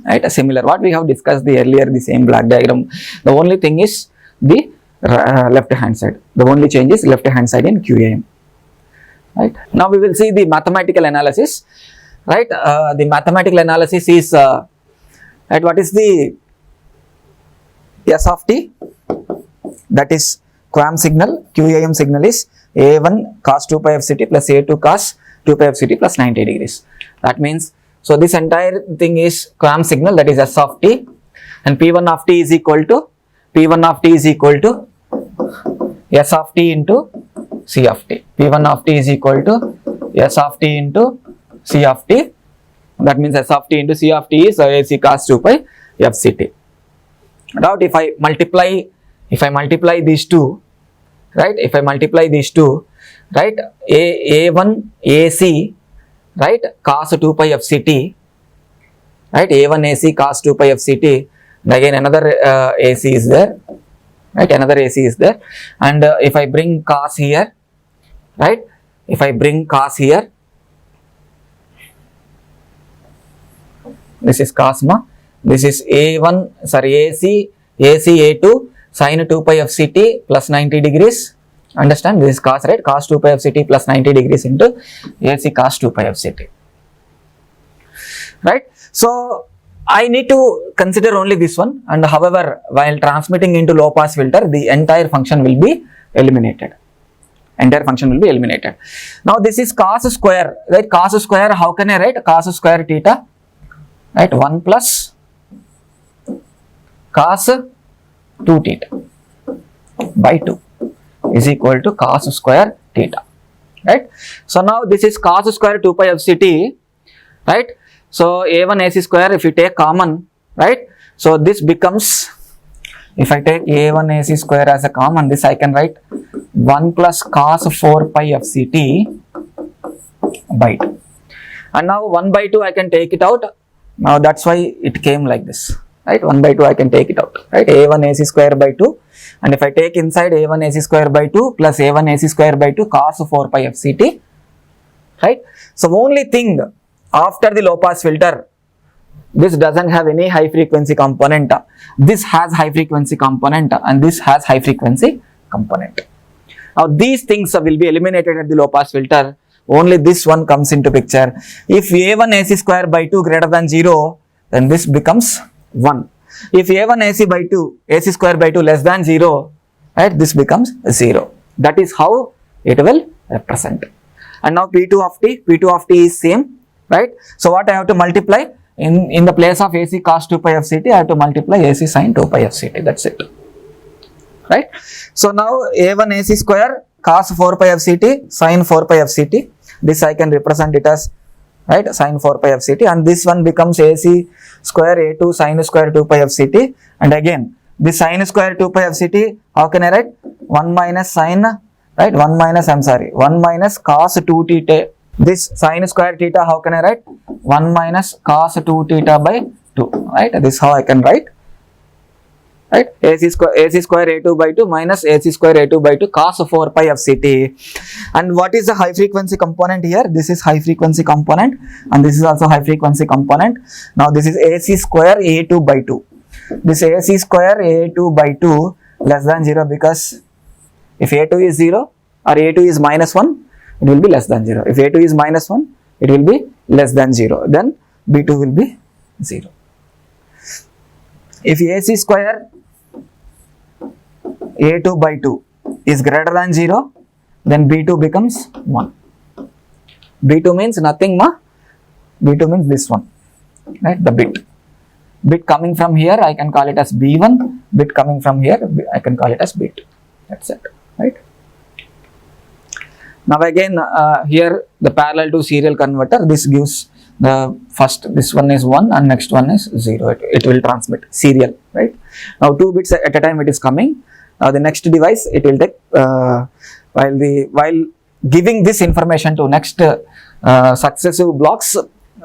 right? Similar what we have discussed the earlier, the same block diagram. The only thing is the left hand side, the only change is left hand side in QAM, right? Now we will see the mathematical analysis, right? The mathematical analysis is, right, what is the S of t, that is QAM signal. QAM signal is A1 cos 2 pi f ct plus A2 cos 2 pi f ct plus 90 degrees. That means, so this entire thing is QAM signal, that is S of t, and P1 of t is equal to S of t into C of t. P1 of t is equal to S of t into C of t. That means S of t into C of t is AC cos 2 pi f ct. Now if I multiply these two, right, if I multiply these two, right, A1 AC, right, cos 2 pi f ct, right, A1 AC cos 2 pi f ct, and again another AC is there, right, another AC is there, and if I bring cos here, right, if I bring cos here, this is cosma, this is A1, sorry, AC A2 sin 2 pi f ct plus 90 degrees. Understand, this is cos, right, cos 2 pi f ct plus 90 degrees into AC cos 2 pi f ct, right? So I need to consider only this one, and however while transmitting into low pass filter, the entire function will be eliminated. Now this is cos square, right? Cos square, how can I write cos square theta, right? 1 plus cos 2 theta by 2 is equal to cos square theta, right? So now this is cos square 2 pi fct, right? So a1 ac square, if you take common, right? So this becomes, if I take a1 ac square as a common, this I can write 1 plus cos 4 pi fct by 2. And now 1 by 2 I can take it out. Now that's why it came like this, right? 1 by 2 I can take it out, right? a1 ac square by 2, and if I take inside a1 ac square by 2 plus a1 ac square by 2 cos 4 pi fct, right? So only thing, after the low pass filter, this doesn't have any high frequency component. This has high frequency component and this has high frequency component. Now these things will be eliminated at the low pass filter. Only this one comes into picture. If a1 ac square by 2 greater than 0, then this becomes 1. If a1 ac by 2, ac square by 2 less than 0, right, this becomes 0. That is how it will represent. And now P2 of t is same, right? So what I have to multiply? In the place of AC cos 2 pi fct, I have to multiply AC sin 2 pi fct. That's it, right? So now a1 AC square cos 4 pi fct sin 4 pi fct. This I can represent it as, right, sin 4 pi fct, and this one becomes AC square a2 sin square 2 pi fct. And again, this sin square 2 pi fct, how can I write? 1 minus sin, right? 1 minus cos 2 theta. This sin square theta, how can I write? 1 minus cos 2 theta by 2, right? This is how I can write, right? AC square a2 by 2 minus AC square a2 by 2 cos 4 pi fct. And what is the high frequency component here? This is high frequency component and this is also high frequency component. Now this is AC square a2 by 2. This AC square a2 by 2 less than 0, because if a2 is 0 or a2 is minus 1, it will be less than 0. If a2 is minus 1, it will be less than 0. Then b2 will be 0. If AC square a2 by 2 is greater than 0, then b2 becomes 1. b2 means nothing, b2 means this one, right? The bit coming from here, I can call it as b1. Bit coming from here, I can call it as b2. That's it, right? Now again, here the parallel to serial converter, this gives the first, this one is 1 and next one is 0. It will transmit serial, right? Now 2 bits at a time it is coming. Now the next device, it will take, while giving this information to next successive blocks,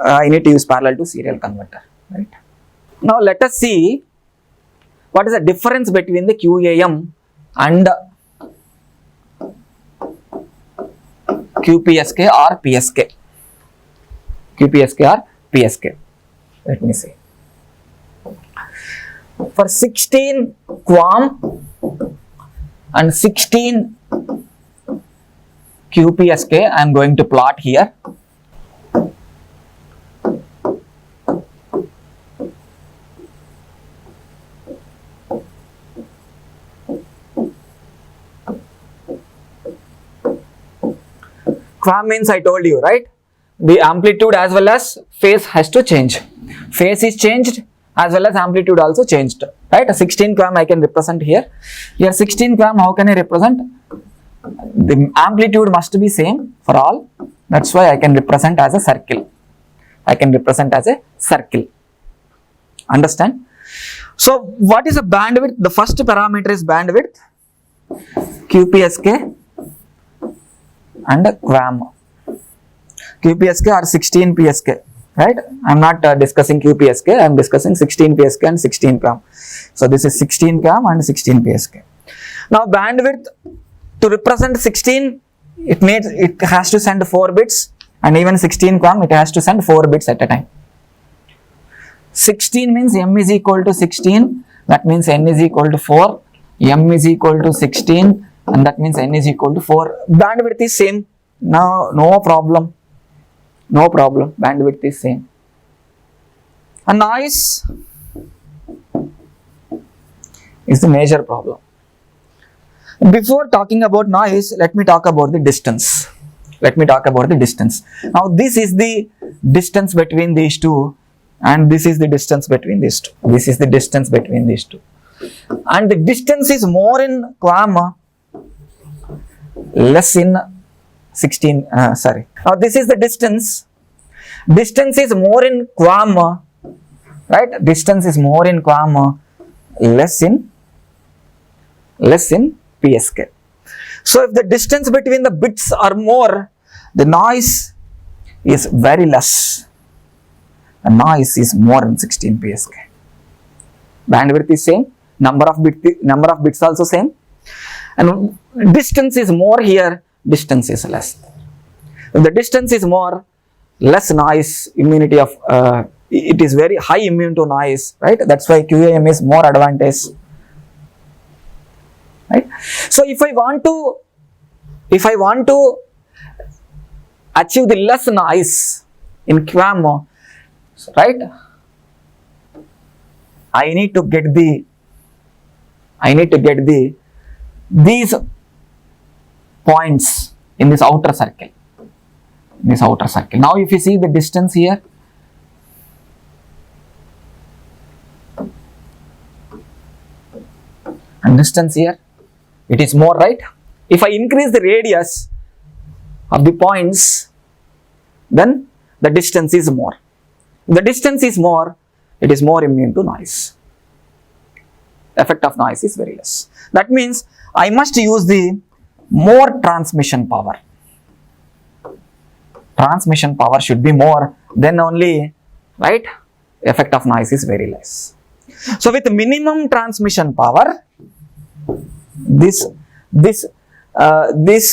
I need to use parallel to serial converter, right? Now let us see what is the difference between the QAM and QPSK or PSK. QPSK or PSK. Let me see. For 16 QAM and 16 QPSK, I am going to plot here. QAM means I told you, right? The amplitude as well as phase has to change. Phase is changed as well as amplitude also changed, right? A 16 QAM I can represent here. Here 16 QAM, how can I represent? The amplitude must be same for all. That's why I can represent as a circle. I can represent as a circle. Understand? So what is a bandwidth? The first parameter is bandwidth, QPSK and QAM. QPSK or 16 PSK, right? I am not discussing QPSK, I am discussing 16 PSK and 16 QAM. So this is 16 QAM and 16 PSK. Now bandwidth, to represent 16, it has to send 4 bits, and even 16 QAM, it has to send 4 bits at a time. 16 means M is equal to 16, that means N is equal to 4, M is equal to 16, and that means N is equal to 4. Bandwidth is same. Now no problem, bandwidth is same. And noise is the major problem. Before talking about noise, let me talk about the distance. Now this is the distance between these two, and this is the distance between these two. And the distance is more in QAM, less in 16, sorry. Now this is the distance. Distance is more in QAM, right? Distance is more in QAM, less in PSK. So if the distance between the bits are more, the noise is very less. The noise is more in 16 PSK. Bandwidth is same, number of bits also same, and distance is more here, distance is less. If the distance is more, less noise, immunity of it is very high immune to noise, right? That's why QAM is more advantage, right? So if I want to achieve the less noise in QAM, right, I need to get these points in this outer circle. Now if you see the distance here, and distance here, it is more, right? If I increase the radius of the points, then the distance is more. If the distance is more, it is more immune to noise. Effect of noise is very less. That means I must use the more transmission power. Transmission power should be more, then only, right, effect of noise is very less. So with minimum transmission power, this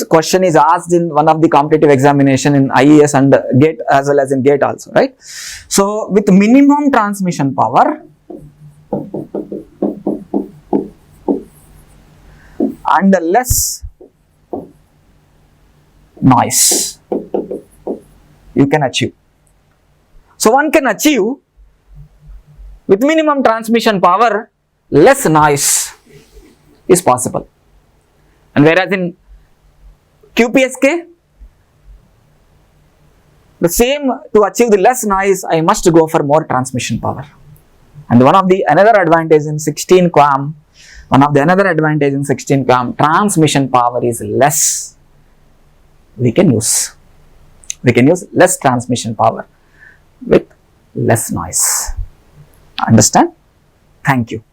question is asked in one of the competitive examination in IES and GATE as well as in GATE also, right? So with minimum transmission power and less noise, you can achieve. So one can achieve with minimum transmission power, less noise is possible. And whereas in QPSK, the same, to achieve the less noise, I must go for more transmission power. And another advantage in 16 QAM, transmission power is less. We can use less transmission power with less noise. Understand? Thank you.